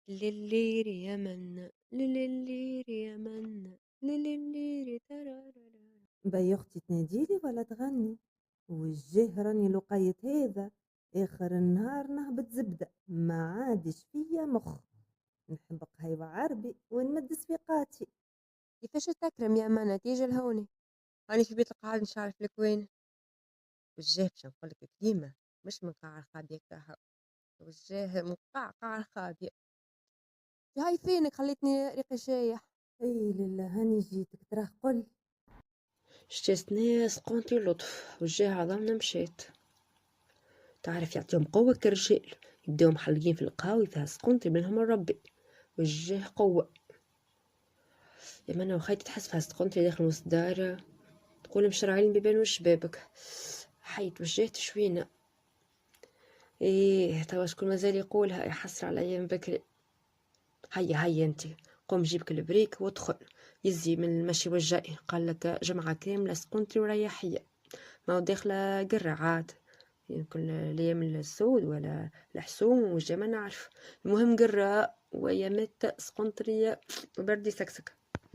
لليري يا منا لليري يا منا لليري ترارارا. باهي أختي تناديلي ولا تغني؟ وجيه راني لقيت هذا آخر النهار نهبط زبدة ما عادش فيا مخ، نحب قهيوة عربي ونمد صفيقاتي. كيفاش تكرم يا منا تيجي لهوني؟ راني في بيت القعاد مش عارف لك وين. وجاه باش نقول لك كليمة، مش مقعر خابية كهو، وجاه مقعقع خابية. هاي فينك خليتني ريقي شايح. أي لله هاني جيتك تراه قل. شتيت ناس قونتي لطف وجاه عظمنا مشيت. تعرف يعطيهم قوة كالرجال، يبداو محلقين في القهاوي فيها سقنطي منهم ربي. وجاه قوة. يا منا وخيتي تحس فيها سقنطي داخل مصدارة، تقول مشرعين بيبان وشبابك. حيت وجهت شوينة. ايه توا شكون مازال يقولها يحسر على ايام بكري. هيا هيا انتي قوم جيبك البريك وادخل. يزي من المشي والجاي قال لك جمعة كاملة سقنتي وريحية، ما هو داخلة قرة عاد. يمكن الايام السود ولا الحسوم وجا ما نعرف. المهم قرة وايامات سقنطرية وبردي سكسك.